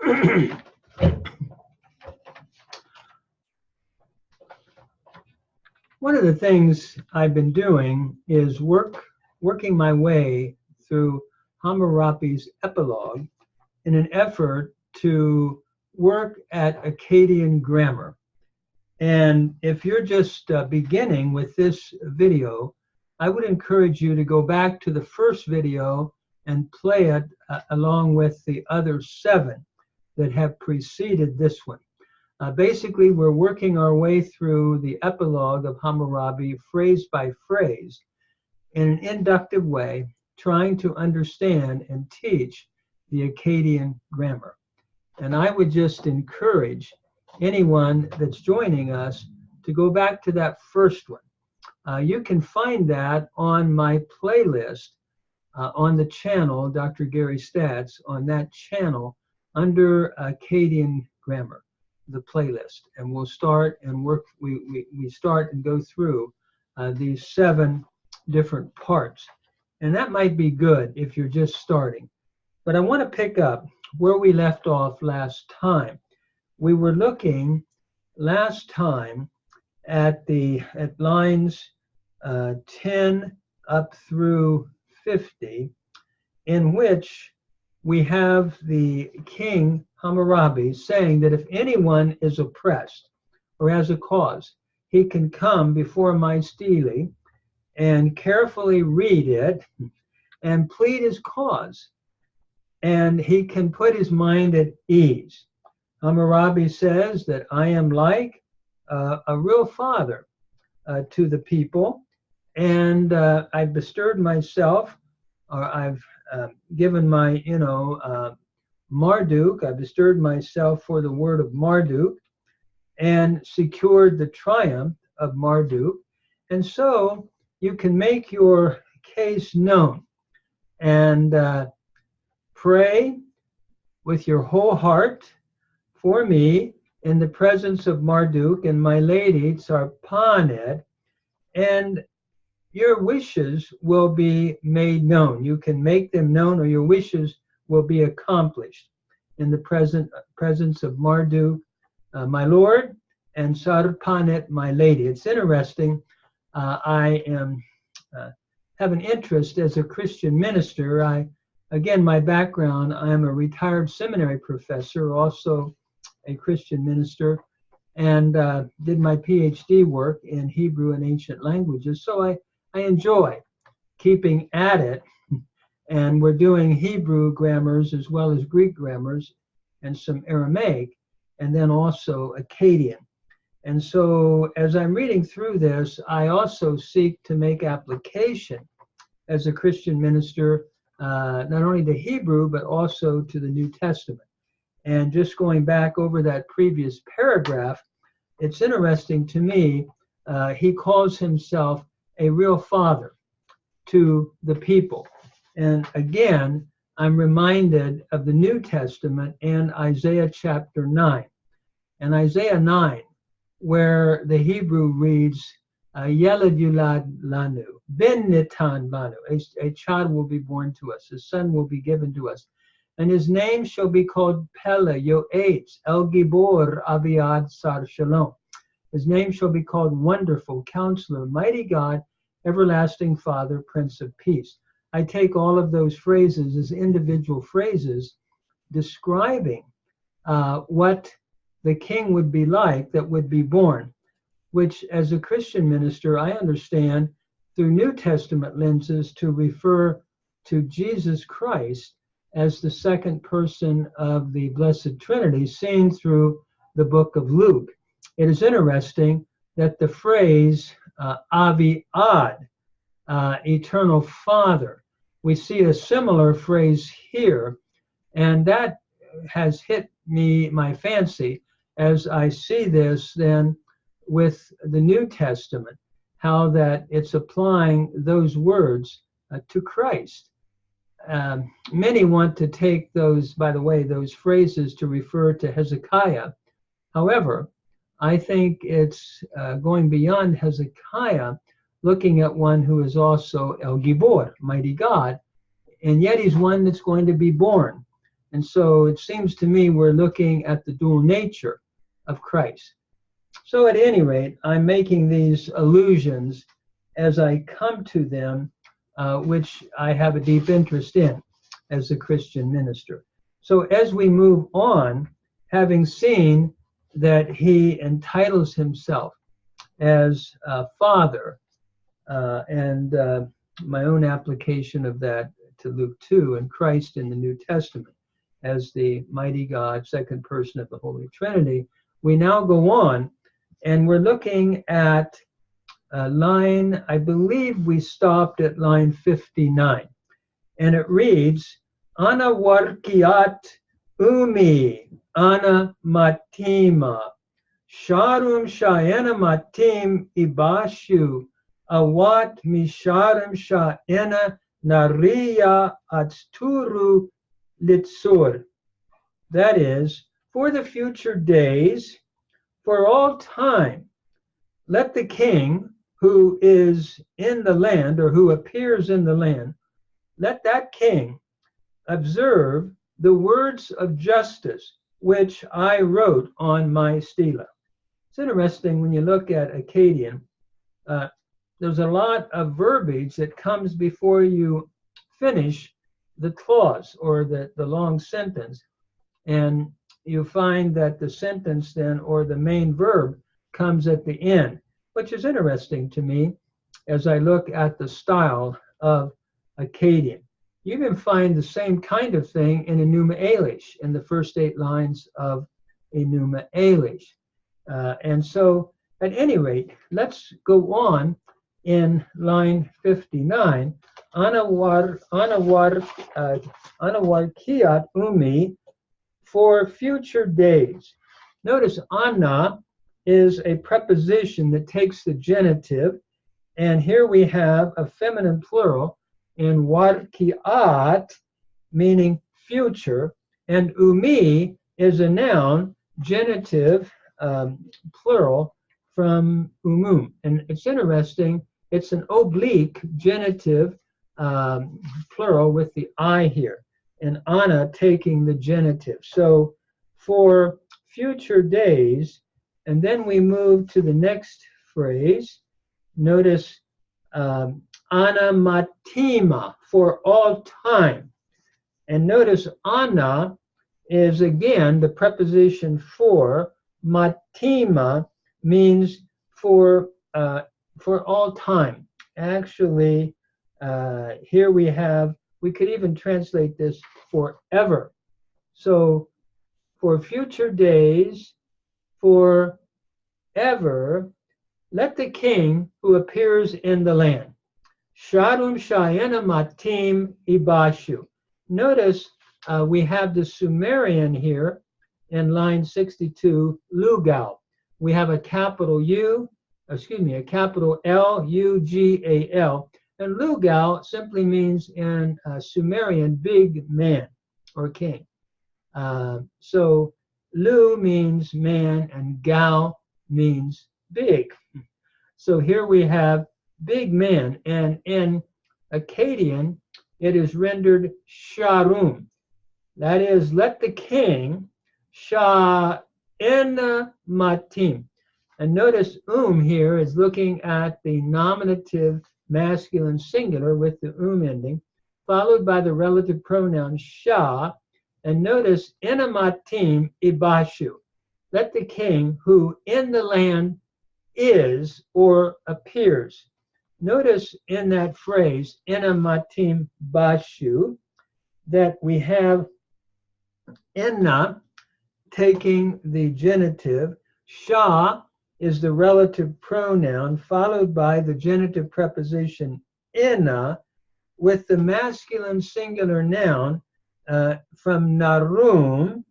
One of the things I've been doing is working my way through Hammurabi's Epilogue in an effort to work at Akkadian grammar. And if you're just beginning with this video, I would encourage you to go back to the first video and play it along with the other 7 that have preceded this one. Basically, we're working our way through the Epilogue of Hammurabi phrase by phrase in an inductive way, trying to understand and teach the Akkadian grammar. And I would just encourage anyone that's joining us to go back to that first one. You can find that on my playlist on the channel, Dr. Gary Stats, on that channel under Akkadian grammar, the playlist. And we'll start and work, we start and go through these 7 different parts. And that might be good if you're just starting. But I want to pick up where we left off last time. We were looking last time at lines 10 up through 50, in which we have the king Hammurabi saying that if anyone is oppressed or has a cause, he can come before my stele and carefully read it and plead his cause, and he can put his mind at ease. Hammurabi says that I am like a real father to the people, and I've bestirred myself, or I've given my, Marduk, I've bestirred myself for the word of Marduk and secured the triumph of Marduk. And so you can make your case known and pray with your whole heart for me in the presence of Marduk and my lady Tsarpanet, and your wishes will be made known. You can make them known, or your wishes will be accomplished in the presence of Marduk, my lord, and Tsarpanet, my lady. It's interesting. I have an interest as a Christian minister. Again, my background, I'm a retired seminary professor, also a Christian minister, and did my PhD work in Hebrew and ancient languages. So I enjoy keeping at it, and we're doing Hebrew grammars as well as Greek grammars and some Aramaic, and then also Akkadian. And so as I'm reading through this, I also seek to make application as a Christian minister, not only to Hebrew, but also to the New Testament. And just going back over that previous paragraph, it's interesting to me, he calls himself a real father to the people. And again, I'm reminded of the New Testament and Isaiah chapter 9. And Isaiah 9, where the Hebrew reads, Yelad Yulad Lanu, Ben Nitan Banu, a child will be born to us, a son will be given to us. And his name shall be called Pele, Yoetz, El Gibor, Aviad, Sar Shalom. His name shall be called Wonderful, Counselor, Mighty God, Everlasting Father, Prince of Peace. I take all of those phrases as individual phrases describing what the king would be like that would be born, which as a Christian minister, I understand through New Testament lenses to refer to Jesus Christ as the second person of the Blessed Trinity, seen through the book of Luke. It is interesting that the phrase Avi Ad, Eternal Father, we see a similar phrase here, and that has hit me, my fancy, as I see this then with the New Testament, how that it's applying those words to Christ. Many want to take those, by the way, those phrases to refer to Hezekiah. However, I think it's going beyond Hezekiah, looking at one who is also El Gibor, mighty God, and yet he's one that's going to be born. And so it seems to me we're looking at the dual nature of Christ. So at any rate, I'm making these allusions as I come to them, which I have a deep interest in as a Christian minister. So as we move on, having seen that he entitles himself as Father, and my own application of that to Luke 2, and Christ in the New Testament as the mighty God, second person of the Holy Trinity, we now go on, and we're looking at line, I believe we stopped at line 59, and it reads, Ana warkiat umi, ana matima, sharum shayena matim ibashu, awat misharum shayena nariya atsturu litsur. That is, for the future days, for all time, let the king who is in the land, or who appears in the land, let that king observe the words of justice which I wrote on my stela. It's interesting when you look at Akkadian, there's a lot of verbiage that comes before you finish the clause or the long sentence, and you find that the sentence then, or the main verb, comes at the end, which is interesting to me as I look at the style of Akkadian. You even find the same kind of thing in Enuma Elish, in the first 8 lines of Enuma Elish. And so, at any rate, let's go on in line 59. Anawar kiat umi, for future days. Notice ana is a preposition that takes the genitive, and here we have a feminine plural in warkiat, meaning future, and umi is a noun, genitive, plural, from umum. And it's interesting, it's an oblique genitive, plural with the I here, and ana taking the genitive. So for future days, and then we move to the next phrase. Notice ana matima, for all time. And notice ana is again the preposition for. Matima means for all time. Actually, here we could even translate this forever. So for future days, forever, let the king who appears in the land. Sharum shayena matim ibashu. Notice we have the Sumerian here in line 62, lugal. We have a capital U, a capital L, U-G-A-L. And lugal simply means in Sumerian, big man or king. So lu means man and gal means big. So here we have big man, and in Akkadian it is rendered sharum. That is, let the king sha'ena matim. And notice here is looking at the nominative masculine singular with the ending, followed by the relative pronoun sha. And notice enamatim ibashu. Let the king who in the land is or appears. Notice in that phrase, enamatim bashu, that we have enna taking the genitive, sha is the relative pronoun, followed by the genitive preposition enna with the masculine singular noun from narum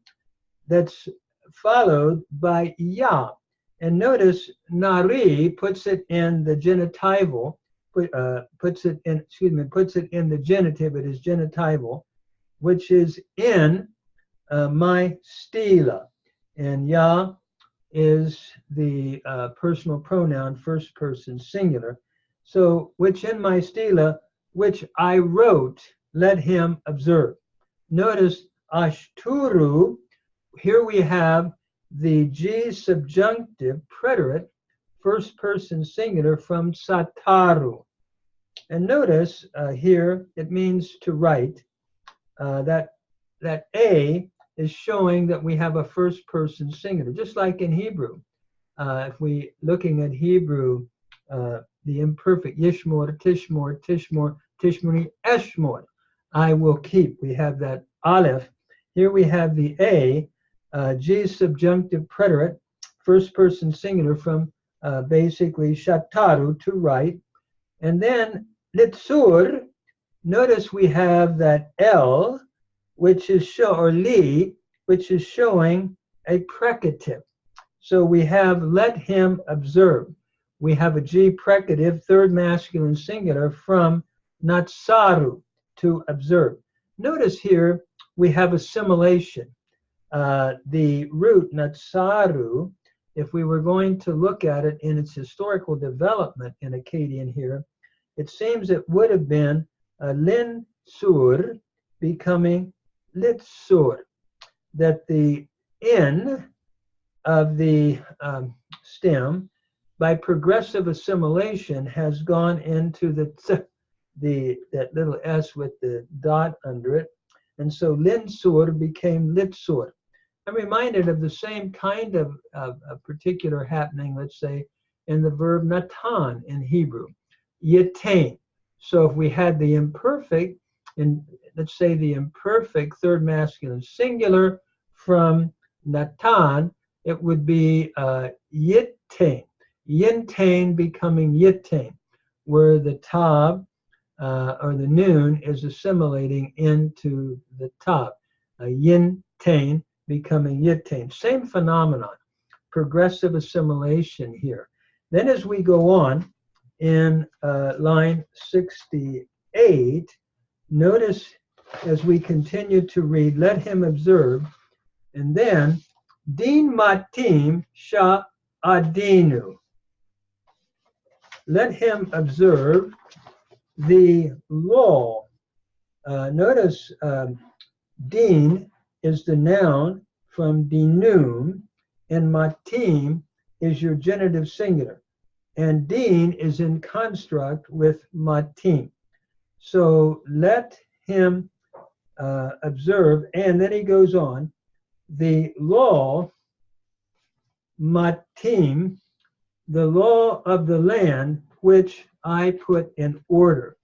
that's followed by ya. And notice nari puts it in the genitival, puts it in the genitive, it is genitival, which is in my stela. And ya is the personal pronoun, first person singular. So, which in my stela, which I wrote, let him observe. Notice ashturu. Here we have the G subjunctive preterite, first person singular from sataru. And notice here it means to write. That A is showing that we have a first person singular, just like in Hebrew. If we looking at Hebrew, the imperfect yishmor, tishmor, tishmor, tishmori, eshmor, I will keep. We have that aleph. Here we have the A, G subjunctive preterite, first person singular from basically shataru, to write. And then litzur, notice we have that L, which is or li, which is showing a precative. So we have let him observe. We have a G precative, third masculine singular from natsaru, to observe. Notice here we have assimilation. The root natsaru, if we were going to look at it in its historical development in Akkadian here, it seems it would have been lin sur becoming litzur, that the N of the stem, by progressive assimilation, has gone into that little S with the dot under it, and so linsur became litzur. I'm reminded of the same kind of a particular happening, let's say, in the verb natan in Hebrew, yitain. So if we had the imperfect, in let's say the imperfect third masculine singular from natan, it would be yitain. Yintain becoming yitain, where the tab or the noon is assimilating into the tab. Yintain becoming yitain. Same phenomenon, progressive assimilation here. Then as we go on in line 68, notice as we continue to read, let him observe, and then din matim sha adinu. Let him observe the law. Notice din is the noun from dinum, and matim is your genitive singular. And din is in construct with matim. So let him observe, and then he goes on, the law, matim, the law of the land, which I put in order.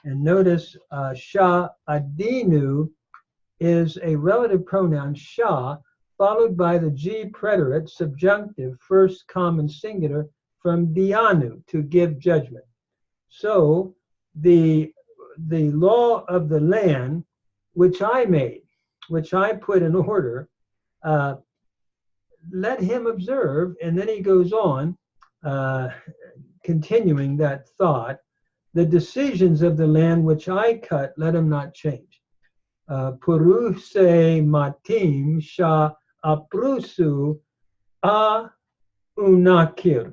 And notice sha adinu is a relative pronoun sha, followed by the G preterite subjunctive, first common singular from dianu, to give judgment. So the law of the land, which I made, which I put in order, let him observe. And then he goes on, continuing that thought, the decisions of the land which I cut, let him not change. Puruse matim sha aprusu a unakir.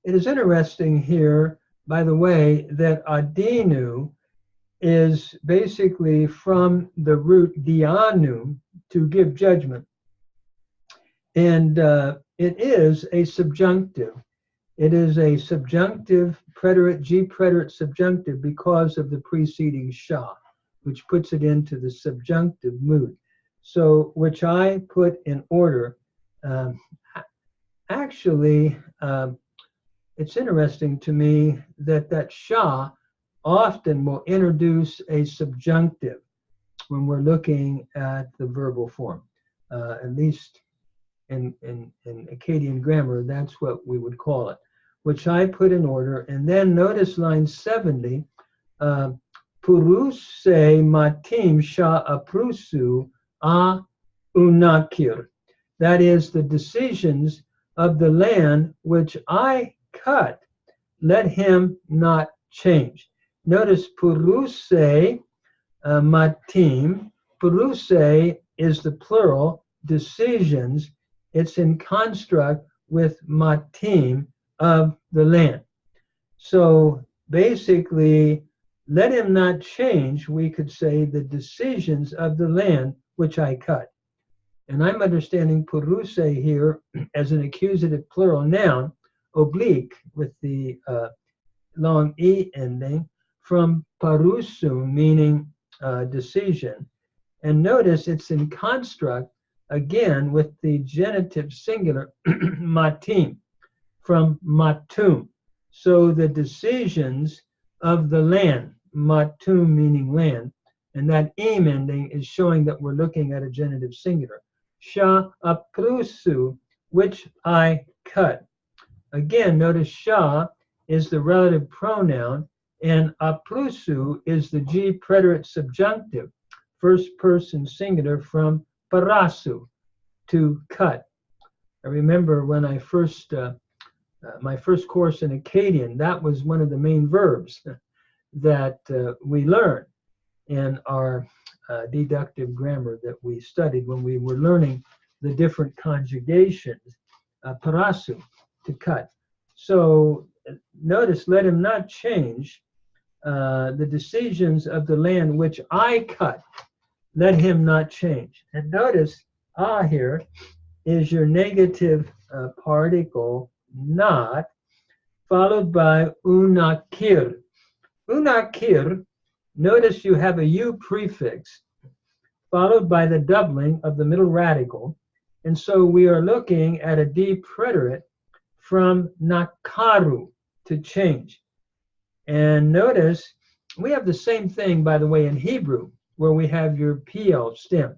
It is interesting here, by the way, that adinu is basically from the root dianu, to give judgment. And it is a subjunctive. It is a subjunctive preterite, G preterite subjunctive, because of the preceding sha, which puts it into the subjunctive mood. So, which I put in order. Actually, it's interesting to me that sha often will introduce a subjunctive when we're looking at the verbal form. At least in Akkadian grammar, that's what we would call it, which I put in order. And then notice line 70, Puruse matim sha aprusu a unakir. That is, the decisions of the land which I cut, let him not change. Notice Puruse matim. Puruse is the plural, decisions. It's in construct with matim, of the land. So basically, let him not change, we could say, the decisions of the land which I cut. And I'm understanding puruse here as an accusative plural noun, oblique with the long E ending, from parusu, meaning decision. And notice it's in construct, again, with the genitive singular, matim, from matum. So the decisions of the land, matum meaning land, and that im ending is showing that we're looking at a genitive singular. Sha aprusu, which I cut. Again, notice sha is the relative pronoun, and aprusu is the G preterite subjunctive, first person singular from parasu, to cut. I remember when I first, my first course in Akkadian, that was one of the main verbs that we learned in our deductive grammar that we studied when we were learning the different conjugations, parasu, to cut. So notice, let him not change the decisions of the land which I cut. Let him not change. And notice, here is your negative particle, not, followed by unakir. Unakir, notice you have a U prefix followed by the doubling of the middle radical. And so we are looking at a D preterite from nakaru, to change. And notice we have the same thing, by the way, in Hebrew, where we have your PL stem.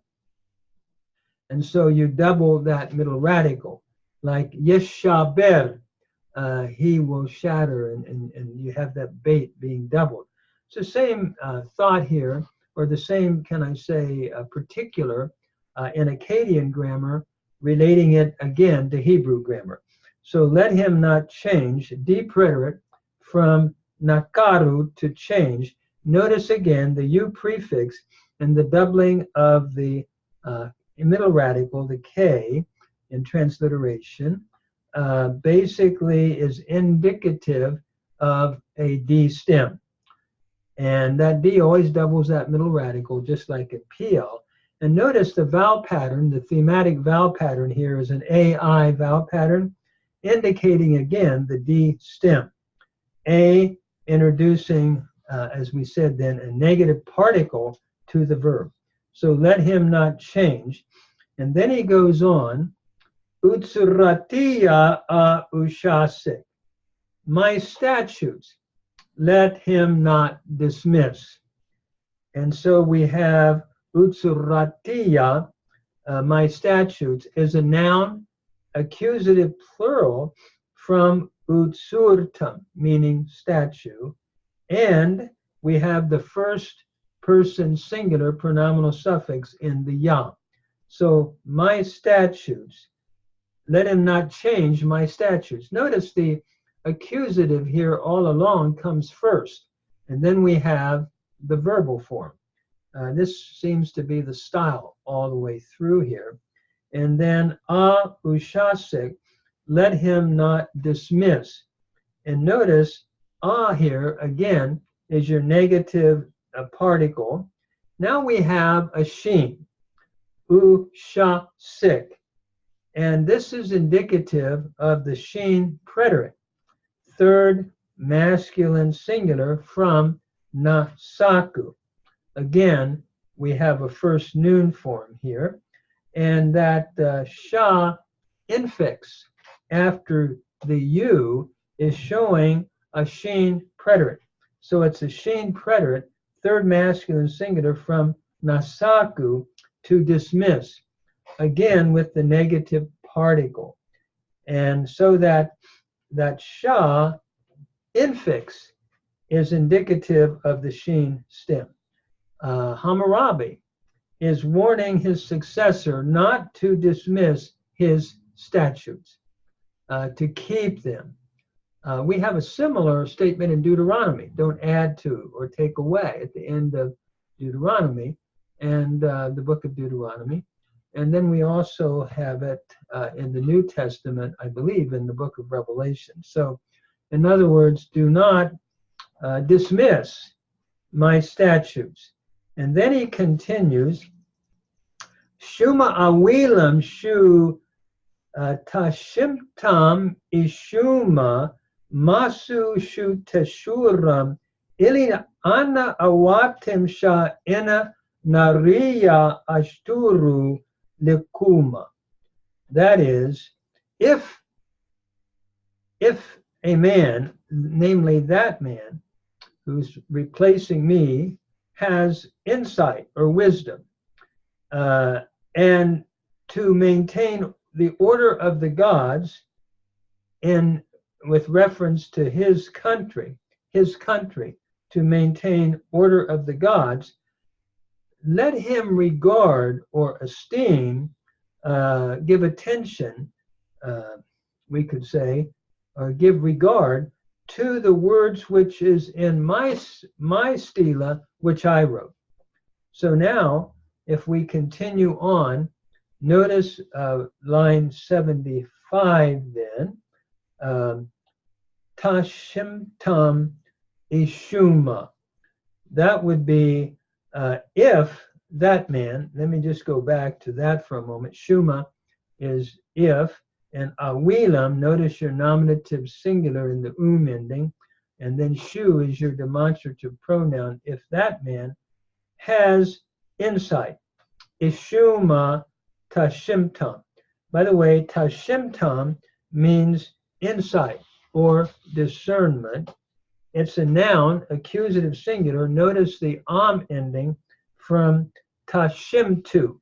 And so you double that middle radical, like yeshaber, he will shatter, and you have that bait being doubled. It's the same thought here, or the same, can I say, particular in Akkadian grammar, relating it again to Hebrew grammar. So let him not change, D preterite from nakaru, to change. Notice again the U prefix and the doubling of the middle radical, the K, in transliteration, basically is indicative of a D stem. And that D always doubles that middle radical, just like in PL. And notice the vowel pattern, the thematic vowel pattern here is an AI vowel pattern, indicating again the D stem. A introducing, as we said then, a negative particle to the verb. So let him not change. And then he goes on, utsuratiya a ushasik. My statutes, let him not dismiss. And so we have utsuratiya, my statutes, is a noun, accusative plural from utsurtam, meaning statue. And we have the first person singular pronominal suffix in the ya. So my statutes, let him not change my statutes. Notice the accusative here all along comes first, and then we have the verbal form. This seems to be the style all the way through here. And then a ushasik, let him not dismiss. And notice here again is your negative particle. Now we have a sheen, ushasik. And this is indicative of the sheen preterite, third masculine singular from nasaku. Again, we have a first noon form here, and that sha infix after the u is showing a sheen preterite. So it's a sheen preterite, third masculine singular from nasaku, to dismiss, again with the negative particle. And so that sha infix is indicative of the sheen stem. Hammurabi is warning his successor not to dismiss his statutes, to keep them. We have a similar statement in Deuteronomy, don't add to or take away, at the end of Deuteronomy and the book of Deuteronomy. And then we also have it in the New Testament, I believe, in the book of Revelation. So, in other words, do not dismiss my statutes. And then he continues, Shuma awilam shu tashimtam ishuma masu shu teshuram ili ana awatim sha ina nariya ashturu likuma. That is, if a man, namely that man who's replacing me, has insight or wisdom, and to maintain the order of the gods with reference to his country, to maintain order of the gods, let him regard or esteem, give attention, we could say, or give regard to the words which is in my stela, which I wrote. So now, if we continue on, notice line 75 then, Tashimtam Ishuma. That would be if that man, let me just go back to that for a moment. Shuma is if, and awilam, notice your nominative singular in the ending, and then shu is your demonstrative pronoun, if that man has insight. Ishuma tashimtam. By the way, tashimtam means insight or discernment. It's a noun, accusative singular. Notice the ending from tashimtu,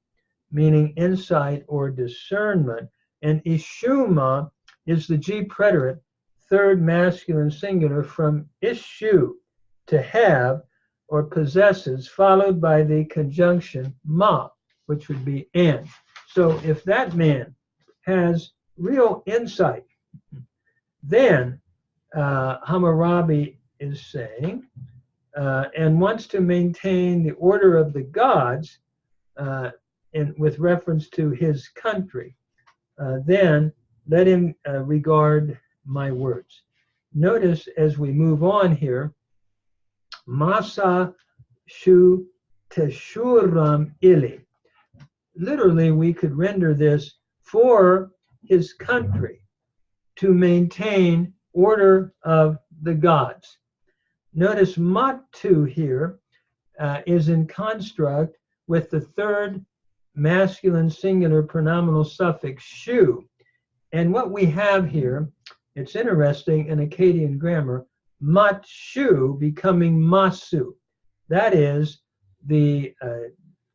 meaning insight or discernment. And ishuma is the G preterite, third masculine singular from ishu, to have or possesses, followed by the conjunction ma, which would be and. So if that man has real insight, then Hammurabi is saying, and wants to maintain the order of the gods with reference to his country, then let him regard my words. Notice as we move on here, Masa shu teshuram ili. Literally, we could render this for his country, to maintain order of the gods. Notice matu here is in construct with the third masculine singular pronominal suffix shu. And what we have here, it's interesting in Akkadian grammar, matshu becoming masu. That is the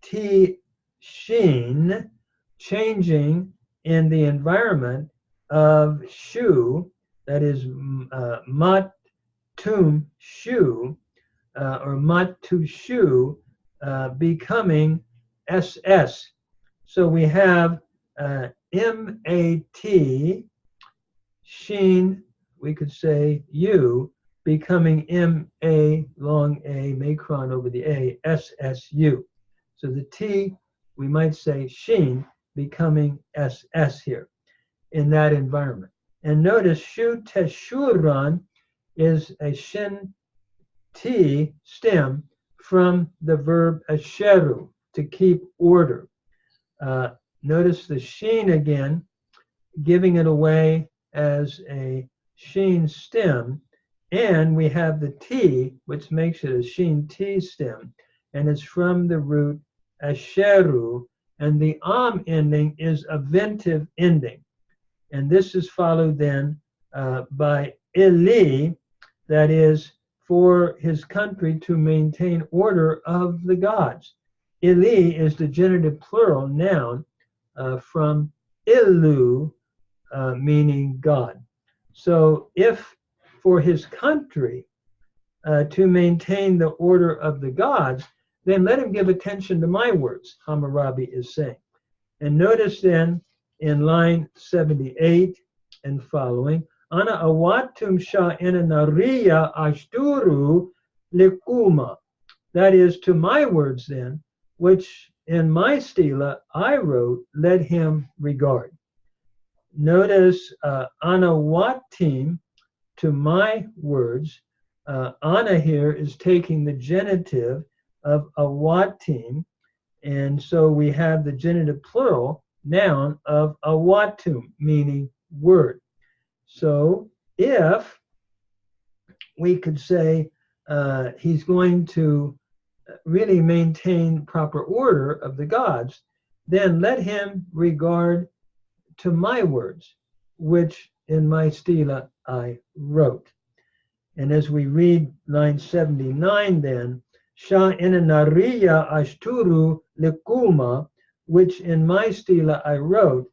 T sheen changing in the environment of shu, that is matum shu, or matu shu, becoming SS. So we have M-A-T, sheen, we could say U, becoming M-A, long A, macron over the A, S-S-U. So the T, we might say sheen, becoming SS here in that environment. And notice shu teshuran is a shin T stem from the verb asheru, to keep order. Notice the sheen again, giving it away as a sheen stem, and we have the T, which makes it a sheen T stem, and it's from the root asheru, and the ending is a ventive ending. And this is followed then by ili, that is for his country to maintain order of the gods. Ili is the genitive plural noun from ilu, meaning God. So if for his country to maintain the order of the gods, then let him give attention to my words, Hammurabi is saying. And notice then in line 78 and following, Ana awatum sha ina nariya ashturu likuma. That is, to my words then, which in my stela I wrote, let him regard. Notice anawatim, to my words, Ana here is taking the genitive of awatim, and so we have the genitive plural noun of awatum, meaning word. So if we could say he's going to really maintain proper order of the gods, then let him regard to my words, which in my stela I wrote. And as we read line 79 then, Sha inanariya ashturu lekuma, which in my stela I wrote,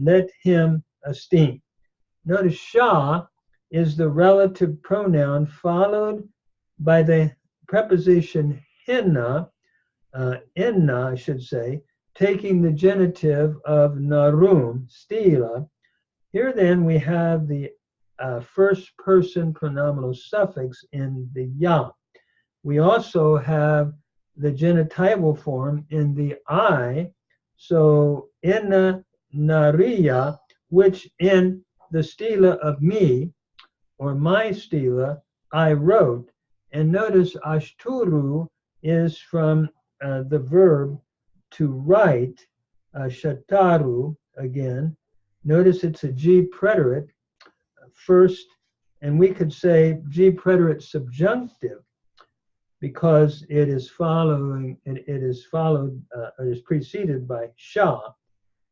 let him esteem. Notice Sha is the relative pronoun followed by the preposition henna, enna I should say, taking the genitive of narum, stela. Here then we have the first person pronominal suffix in the ya. We also have the genitival form in the I, so enna nariya, which in the stela of me, or my stela, I wrote. And notice ashturu is from the verb to write, shataru again. Notice it's a G preterite first, and we could say G preterite subjunctive because it is followed, it is preceded by sha,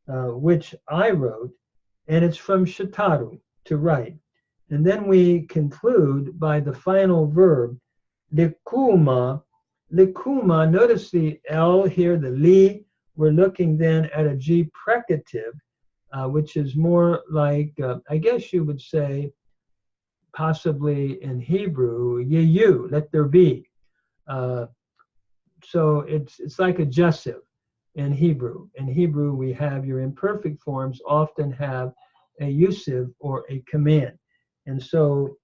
which I wrote, and it's from shataru, to write. And then we conclude by the final verb, likuma. Likuma, notice the L here, the li. We're looking then at a G precative, which is more like, I guess you would say, possibly in Hebrew, yeyu, let there be. So it's like a gessive in Hebrew. In Hebrew, we have your imperfect forms often have a usive or a command. And so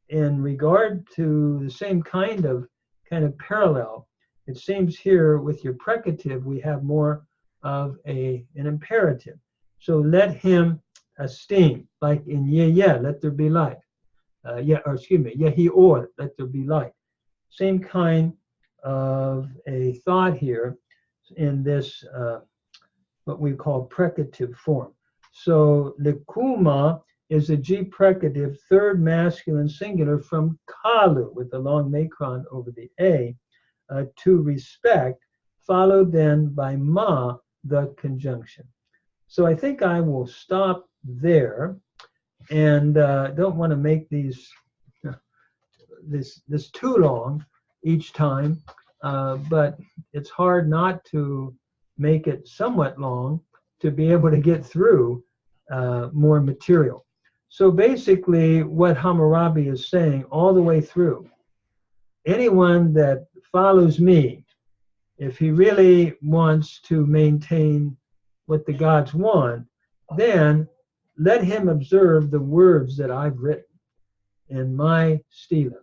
in regard to the same kind of parallel, it seems here with your precative, we have more of an imperative. So let him esteem, like in yeah, let there be light. Yehi or, let there be light. Same kind of a thought here in this, what we call precative form. So likuma is a G precative, third masculine singular from kalu, with the long macron over the A, to respect, followed then by ma, the conjunction. So I think I will stop there, and don't want to make this too long each time, but it's hard not to make it somewhat long to be able to get through more material. So basically what Hammurabi is saying all the way through, anyone that follows me, if he really wants to maintain what the gods want, then let him observe the words that I've written in my stela,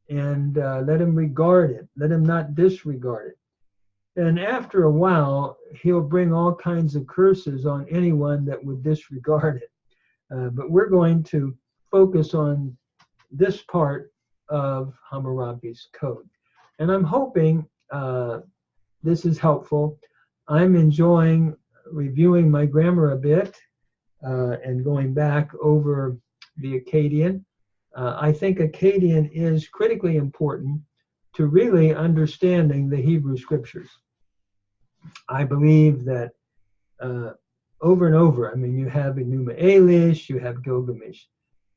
and let him regard it. Let him not disregard it. And after a while, he'll bring all kinds of curses on anyone that would disregard it. But we're going to focus on this part of Hammurabi's code. And I'm hoping this is helpful. I'm enjoying reviewing my grammar a bit and going back over the Akkadian. I think Akkadian is critically important to really understanding the Hebrew scriptures. I believe that over and over, I mean, you have Enuma Elish, you have Gilgamesh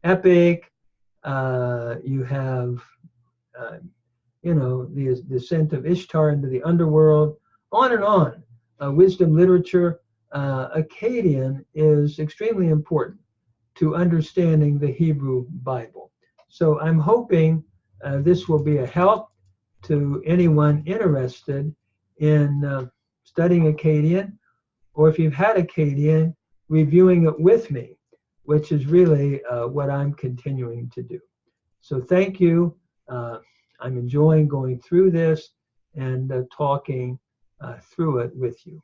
Epic, you have, the descent of Ishtar into the underworld, on and on. Wisdom literature. Akkadian is extremely important to understanding the Hebrew Bible. So I'm hoping this will be a help to anyone interested in studying Akkadian, or if you've had Akkadian, reviewing it with me, which is really what I'm continuing to do. So thank you. I'm enjoying going through this and talking through it with you.